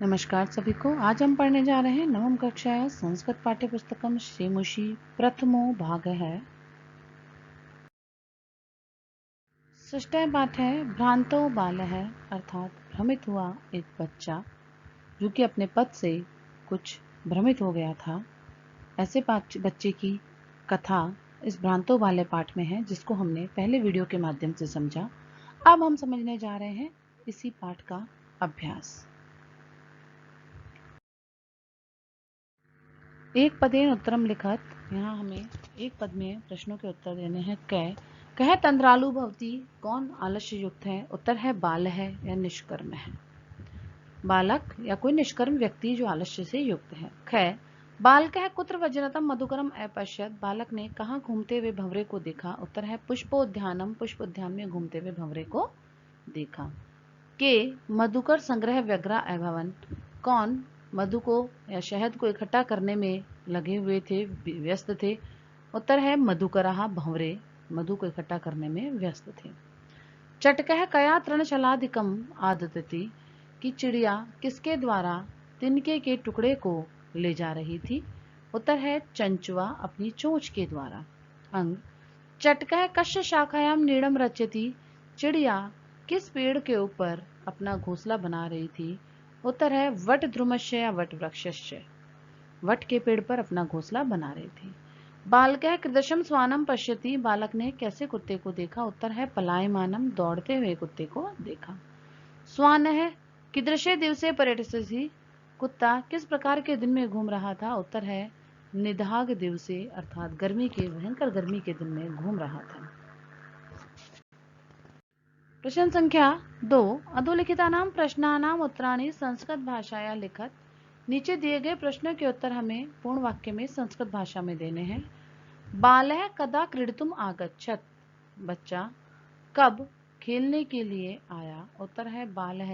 नमस्कार सभी को। आज हम पढ़ने जा रहे हैं नवम कक्षा संस्कृत पाठ्य पुस्तकम श्रीमुषि प्रथमो भाग है। षष्ठः पाठ है भ्रांतो बाल है, अर्थात भ्रमित हुआ एक बच्चा जो कि अपने पद से कुछ भ्रमित हो गया था। ऐसे बच्चे की कथा इस भ्रांतो बाल्य पाठ में है, जिसको हमने पहले वीडियो के माध्यम से समझा। अब हम समझने जा रहे हैं इसी पाठ का अभ्यास। एक पदेन उत्तरम लिखत। यहाँ हमें एक पद में प्रश्नों के उत्तर देने हैं। कह तंद्रालु भवती, कौन आलस्य युक्त है? उत्तर है बाल है या निष्कर्म है। बालक या कोई निष्कर्म व्यक्ति जो आलस्य से युक्त है। बाल कह कुत्र वज्रतम मधुकरम अपश्यत, बालक ने कहाँ घूमते हुए भंवरे को देखा? उत्तर है पुष्पोद्यानम, पुष्प उद्यान में घूमते हुए भंवरे को देखा। के मधुकर संग्रह व्यग्रा अभवन, कौन मधु को या शहद को इकट्ठा करने में लगे हुए थे, व्यस्त थे? उत्तर है मधुकरहा भंवरे मधु को इकट्ठा करने में व्यस्त थे। चटकह कया तृणशलाधिकम आदतती, कि चिड़िया किसके द्वारा तिनके के टुकड़े को ले जा रही थी? उत्तर है चंचुआ अपनी चोंच के द्वारा। अंग चटकह कश्य शाखायाम नीड़म रच्यति, चिड़िया किस पेड़ के ऊपर अपना घोंसला बना रही थी? उत्तर है वट ध्रुमस्य या वट वृक्षस्य, वट के पेड़ पर अपना घोंसला बना रही थी। बालकः कृदशम स्वानम पश्यति, बालक ने कैसे कुत्ते को देखा? उत्तर है पलायमानम, दौड़ते हुए कुत्ते को देखा। स्वान है कीदृशे दिवसे पर्यटसि, कुत्ता किस प्रकार के दिन में घूम रहा था? उत्तर है निदाघ दिवसे, अर्थात गर्मी के भयंकर गर्मी के दिन में घूम रहा था। प्रश्न संख्या 2, अधोलिखितानां प्रश्नानां उत्तराणि संस्कृत भाषाया लिखत। नीचे दिए गए प्रश्नों के उत्तर हमें पूर्ण वाक्य में संस्कृत भाषा में देने हैं। बालः कदा क्रीडितुम आगच्छत, बच्चा कब खेलने के लिए आया? उत्तर है बालः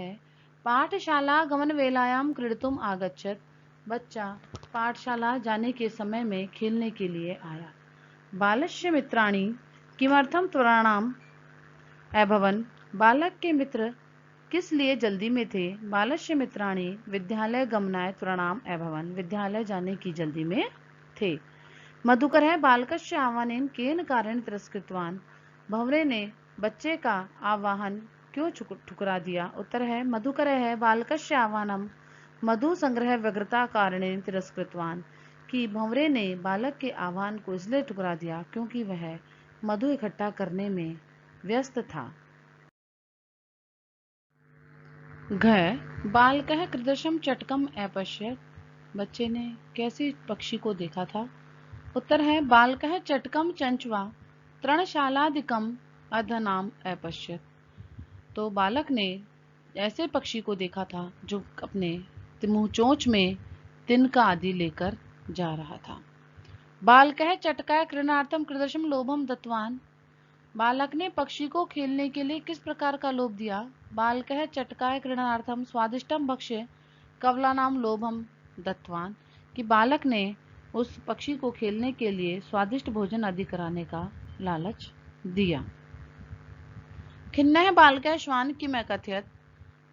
पाठशाला गमन वेलायाम क्रीडितुम आगच्छत, बच्चा पाठशाला जाने के समय में खेलने के लिए आया। बालस्य मित्राणि किमर्थम त्वराणाम अभवन, बालक के मित्र किस लिए जल्दी में थे? बालस्य मित्राणि विद्यालय गमनाय त्वराणाम अभवन, विद्यालय जाने की जल्दी में थे। मधुकर है बालकस्य आह्वानेन केन कारण तिरस्कृतवान, भंवरे ने बच्चे का आह्वान क्यों ठुकरा दिया? उत्तर है मधुकर है बालकस्य आह्वानम मधु संग्रह व्यग्रता कारणेन तिरस्कृतवान, कि भंवरे ने बालक के आह्वान को इसलिए ठुकरा दिया क्योंकि वह मधु इकट्ठा करने में व्यस्त था। बालकः कृदशम चटकम अपश्यत, बच्चे ने कैसे पक्षी को देखा था? उत्तर है बालकः चटकम चंचवा तृणशालादिकम अधनाम अपश्यत, तो बालक ने ऐसे पक्षी को देखा था जो अपने मुंह चोंच में तिनका आदि लेकर जा रहा था। बालकः चटकाय क्रीडनार्थम कृदशम लोभम दत्तवान, बालक ने पक्षी को खेलने के लिए किस प्रकार का लोभ दिया? बालकः चटकाय क्रीडनार्थम स्वादिष्टम भक्ष्य कवलानाम लोभम दत्तवान, कि बालक ने उस पक्षी को खेलने के लिए स्वादिष्ट भोजन आदि कराने का लालच दिया। खिन्नः बालकः श्वान किम अकथयत,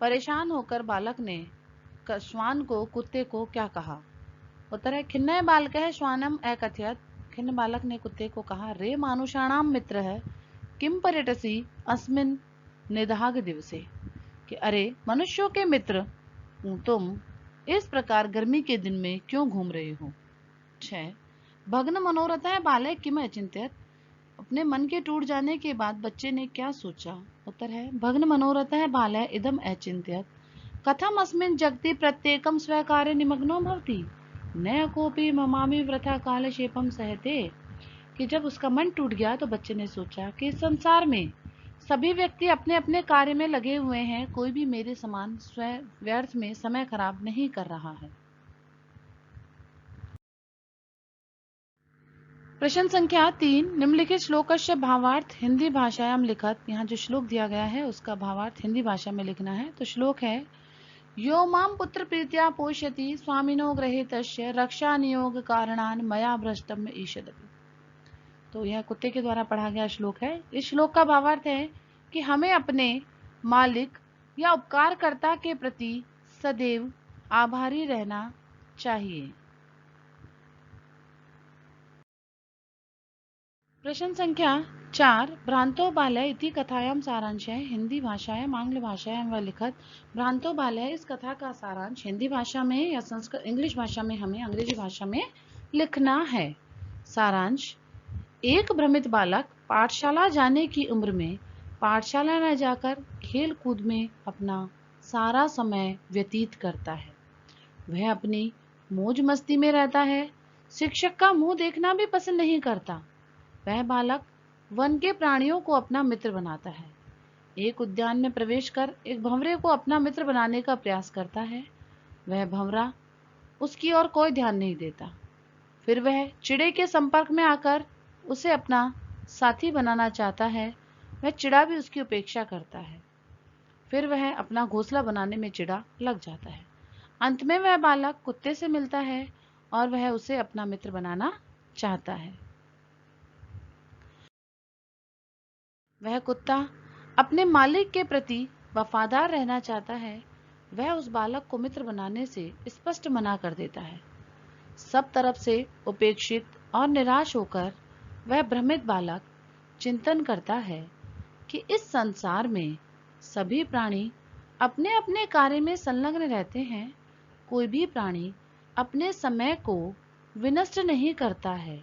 परेशान होकर बालक ने श्वान को कुत्ते को क्या कहा? उत्तर है खिन्नः बालकः श्वानम अकथयत, खिन्न बालक ने कुत्ते को कहा रे मानुषाणाम मित्र है किम पर्यटसी अस्मिन निदाघ दिवसे, कि अरे मनुष्यों के मित्र, तुम इस प्रकार गर्मी के दिन में क्यों घूम रहे हो? 6, भग्न मनोरथ है बालक किम अचिंत्यत, अपने मन के टूट जाने के बाद बच्चे ने क्या सोचा? उत्तर है भग्न मनोरथ है बालय इदम अचिंत्यत, कथम अस्मिन जगति प्रत्येकम स्वकार्य निमग्नो भवति, न कोपी ममामि वृथा कालक्षेपम सहते, कि जब उसका मन टूट गया तो बच्चे ने सोचा कि इस संसार में सभी व्यक्ति अपने अपने कार्य में लगे हुए हैं, कोई भी मेरे समान स्वयं व्यर्थ में समय खराब नहीं कर रहा है। प्रश्न संख्या 3, निम्नलिखित श्लोकस्य भावार्थ हिंदी भाषायाम लिखत। यहाँ जो श्लोक दिया गया है उसका भावार्थ हिंदी भाषा में लिखना है। तो श्लोक है यो माम पुत्र प्रीत्या पोष्यति स्वामिनो गृहीतस्य रक्षा नियोग कारणान मया भ्रष्टम ईषदपि, तो यह कुत्ते के द्वारा पढ़ा गया श्लोक है। इस श्लोक का भावार्थ है कि हमें अपने मालिक या उपकारकर्ता के प्रति सदैव आभारी रहना चाहिए। प्रश्न संख्या 4 भ्रांतो बालय इति कथायां सारांशः हिंदी भाषायां आंग्ल भाषायां व लिखत। भ्रांतो बालय इस कथा का सारांश हिंदी भाषा में या संस्कृत इंग्लिश भाषा में हमें अंग्रेजी भाषा में लिखना है। सारांश, एक भ्रमित बालक पाठशाला जाने की उम्र में पाठशाला न जाकर खेल कूद में अपना सारा समय व्यतीत करता है। वह अपनी मौज मस्ती में रहता है, शिक्षक का मुंह देखना भी पसंद नहीं करता। वह बालक वन के प्राणियों को अपना मित्र बनाता है। एक उद्यान में प्रवेश कर एक भंवरे को अपना मित्र बनाने का प्रयास करता है। वह भंवरा उसकी ओर कोई ध्यान नहीं देता। फिर वह चिड़े के संपर्क में आकर उसे अपना साथी बनाना चाहता है। वह चिड़ा भी उसकी उपेक्षा करता है। फिर वह अपना घोंसला बनाने में चिड़ा लग जाता है। अंत में वह बालक कुत्ते से मिलता है और वह उसे अपना मित्र बनाना चाहता है। वह कुत्ता अपने मालिक के प्रति वफादार रहना चाहता है। वह उस बालक को मित्र बनाने से स्पष्ट मना कर देता है। सब तरफ से उपेक्षित और निराश होकर वह भ्रमित बालक चिंतन करता है कि इस संसार में सभी प्राणी अपने अपने कार्य में संलग्न रहते हैं। कोई भी प्राणी अपने समय को विनष्ट नहीं करता है।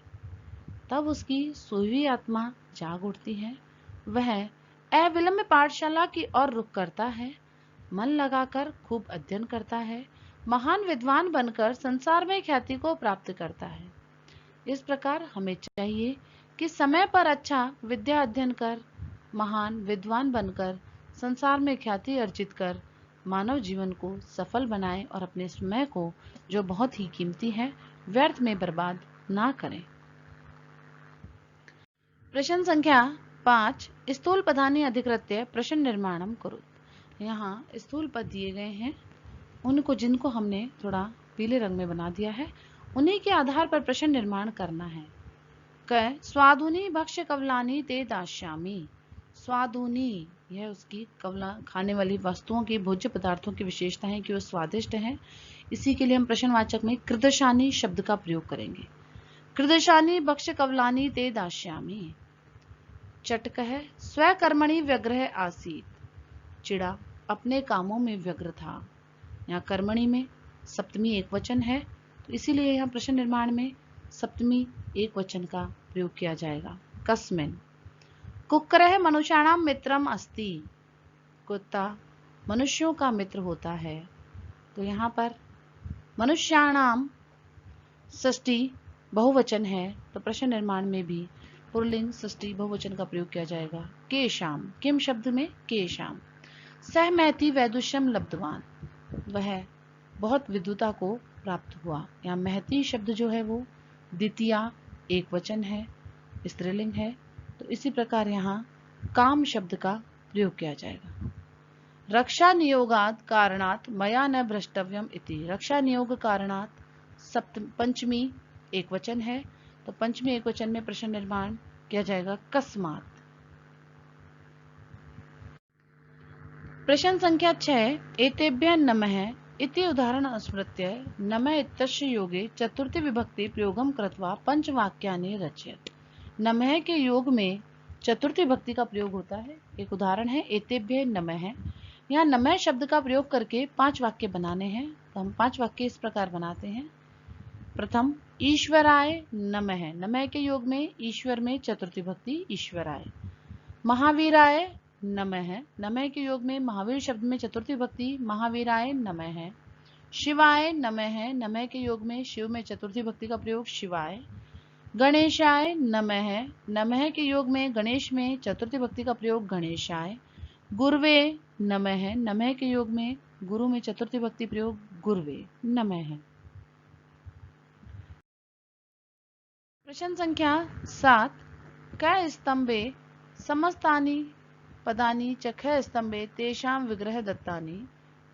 तब उसकी सोई हुई आत्मा जाग उठती है। वह अविलंब पाठशाला की ओर रुख करता है, मन लगाकर खूब अध्ययन करता है, महान विद्वान बनकर संसार में ख्याति को प्राप्त करता है। इस प्रकार हमें चाहिए कि समय पर अच्छा विद्या अध्ययन कर महान विद्वान बनकर संसार में ख्याति अर्जित कर मानव जीवन को सफल बनाएं और अपने समय को, जो बहुत ही कीमती है, व्यर्थ में बर्बाद ना करें। प्रश्न संख्या 5 स्थूल पदानि अधिकृत्य प्रश्न निर्माणम कुरुत। यहाँ स्थूल पद दिए गए हैं, उनको जिनको हमने थोड़ा पीले रंग में बना दिया है, उन्हीं के आधार पर प्रश्न निर्माण करना है। क स्वादुनी भक्ष्य कवलानी ते दास्यामि। स्वादुनी, यह उसकी कवला खाने वाली वस्तुओं की, भोज्य पदार्थों की विशेषता है कि वो स्वादिष्ट है। इसी के लिए हम प्रश्नवाचक में कृदशानी शब्द का प्रयोग करेंगे। कृदशानी भक्ष्य कवलानी ते दास्यामि। चटकः स्वकर्मणि व्यग्रः आसीत्। चिड़ा अपने कामों में व्यग्र था। यहाँ कर्मणि में सप्तमी एक वचन है, तो इसीलिए यहाँ प्रश्न निर्माण में सप्तमी एक वचन का प्रयोग किया जाएगा। कस्मिन् कुक्करः मनुष्याणां मित्रम् अस्ति। कुत्ता मनुष्यों का मित्र होता है। तो यहाँ पर मनुष्याणां षष्ठी बहुवचन है, तो प्रश्न निर्माण में भी पुल्लिंग षष्ठी बहुवचन का प्रयोग किया जाएगा। केशाम, किम शब्द में केशाम। सह महति वैदुष्यम लब्धवान। वह बहुत विद्वता को प्राप्त हुआ। यहाँ महति शब्द जो है वो द्वितीया एक वचन है, स्त्रीलिंग है, तो इसी प्रकार यहाँ काम शब्द का प्रयोग किया जाएगा। रक्षा नियोगात् कारणात् मया न भ्रष्टव्यम इति। रक्षा नियोग कारणात् पंचमी एक वचन है, तो पंचमी एक वचन में प्रश्न निर्माण किया जाएगा कस्मात्। प्रश्न संख्या 6 एतेभ्यः नमः इति उदाहरण स्मृत्य नमः इत्यस्य योगे चतुर्थी विभक्ति प्रयोगम कृत्वा पंचवाक्यानि रचयत्। नमः के योग में चतुर्थी विभक्ति का प्रयोग होता है। एक उदाहरण है एतेभ्यः नमः। यहाँ नमः शब्द का प्रयोग करके 5 वाक्य बनाने हैं, तो हम 5 वाक्य इस प्रकार बनाते हैं। प्रथम ईश्वराय नमः। नमः के योग में ईश्वर में चतुर्थी विभक्ति ईश्वराय। महावीराय नमः। नमः के योग में महावीर शब्द में चतुर्थी विभक्ति महावीराय नमः। शिवाय नमः। नमः के योग में शिव में चतुर्थी विभक्ति का प्रयोग शिवाय। गणेशाय नमः। नमः के योग में गणेश में चतुर्थी विभक्ति का प्रयोग गणेशाय। गुरुवे नमः। नमः के योग में गुरु में चतुर्थी विभक्ति प्रयोग गुरुवे नमः। प्रश्न संख्या 7 क स्तंभे समस्तानि पदानि च ख स्तंभे तेषां विग्रह दत्तानि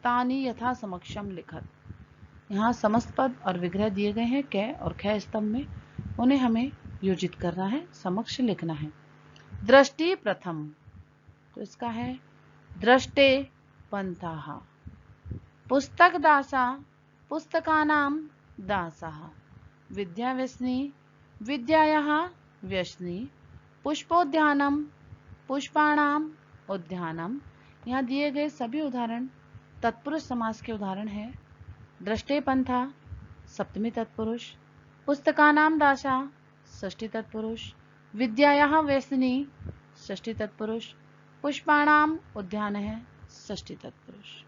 तानि यथा समक्षम लिखत। यहाँ समस्त पद और विग्रह दिए गए हैं क और ख स्तंभ में, उन्हें हमें योजित करना है, समक्ष लिखना है। दृष्टि प्रथम, तो इसका है दृष्टे पंथाः। पुस्तक दासा पुस्तकानां दासः, विद्याव्यसनी विद्यायाः व्यसनी, पुष्पोद्यानम पुष्पाणाम उद्यानम। यहाँ दिए गए सभी उदाहरण तत्पुरुष समास के उदाहरण है। दृष्टे पंथा सप्तमी तत्पुरुष, पुस्तकानाम दासा षष्ठी तत्पुरुष, विद्यायाः व्यसनी षष्ठी तत्पुरुष, पुष्पाणाम उद्यान है षष्ठी तत्पुरुष।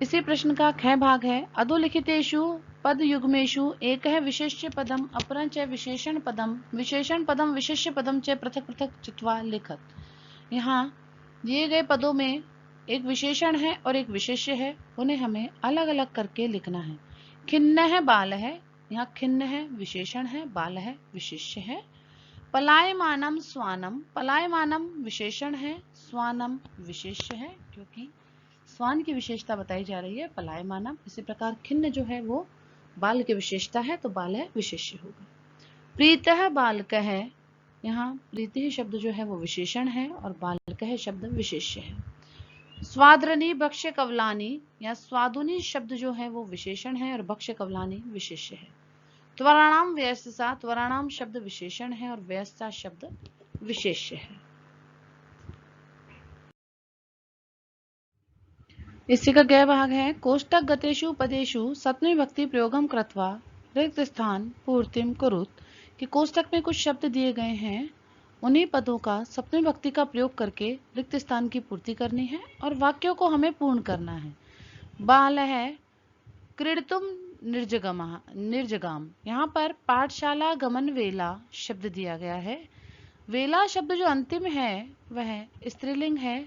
इसी प्रश्न का ख भाग है। अधोलिखितेषु पद युग्मेषु एक है विशेष्य पदम अपरं च विशेषण पदम विशेष्य पदम च पृथक पृथक चित्वा लिखत। यहाँ दिए गए पदों में एक विशेषण है और एक विशेष्य है, उन्हें हमें अलग अलग करके लिखना है। खिन्न है बाल है, यहाँ खिन्न है विशेषण है, बाल है विशेष्य है। पलायमानम स्वानम, पलायमानम विशेषण है, स्वानम विशेष्य है, क्योंकि स्वान की विशेषता बताई जा रही है पलायमानम। इसी प्रकार खिन्न जो है वो बाल की विशेषता है, तो बाल है विशेष्य होगा। प्रीतः बालकः, यहाँ प्रीति शब्द जो है वो विशेषण है और बालकः शब्द विशेष्य है। स्वाद्रनी भक्ष्य कवलानी, या स्वादुनी शब्द जो है वो विशेषण है और भक्ष्य कवलानी विशेष्य है। त्वराणाम व्यस्ता, त्वराणाम शब्द विशेषण है और व्यस्ता शब्द विशेष्य है। इसी का गै भाग है। कोष्टक गतेषु पदेषु सप्तमी भक्ति प्रयोगम कृत्वा रिक्त स्थान पूर्तिम कुरुत, कि कोष्टक में कुछ शब्द दिए गए हैं, उन्हीं पदों का सप्तमी भक्ति का प्रयोग करके रिक्त स्थान की पूर्ति करनी है और वाक्यों को हमें पूर्ण करना है। बाल है क्रीडतुम निर्जगाम, यहाँ पर पाठशाला गमन वेला शब्द दिया गया है। वेला शब्द जो अंतिम है वह स्त्रीलिंग है,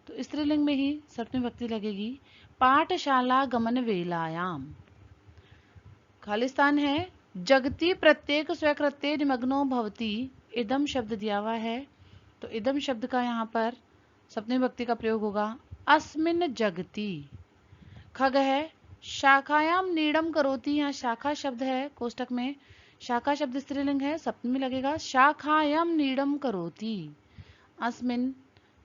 तो स्त्रीलिंग में ही सप्तमी भक्ति लगेगी। पाठशाला गमन वेलायाम। खालिस्तान है जगति प्रत्येक स्वीकृत्य निमग्नो भवति, इदम शब्द दिया हुआ है, तो इदम शब्द का यहाँ पर सप्तमी भक्ति का प्रयोग होगा। अस्मिन जगति। खग है शाखायाम नीडम करोति, यहाँ शाखा शब्द है कोष्टक में, शाखा शब्द स्त्रीलिंग है, सप्तमी लगेगा। शाखायाम नीडम करोति। अस्मिन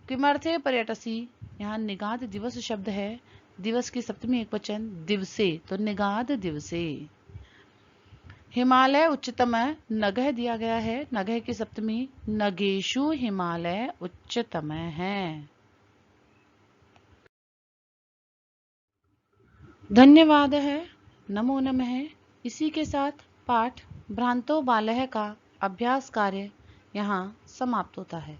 किमर्थे पर्यटसी, यहाँ निगाद दिवस शब्द है, दिवस की सप्तमी एक वचन दिवसे, तो निगाद दिवसे। हिमालय उच्चतम नगह दिया गया है, नगह की सप्तमी नगेशु हिमालय उच्चतम है। धन्यवाद है, नमो नमः। इसी के साथ पाठ भ्रांतो बालः का अभ्यास कार्य यहाँ समाप्त होता है।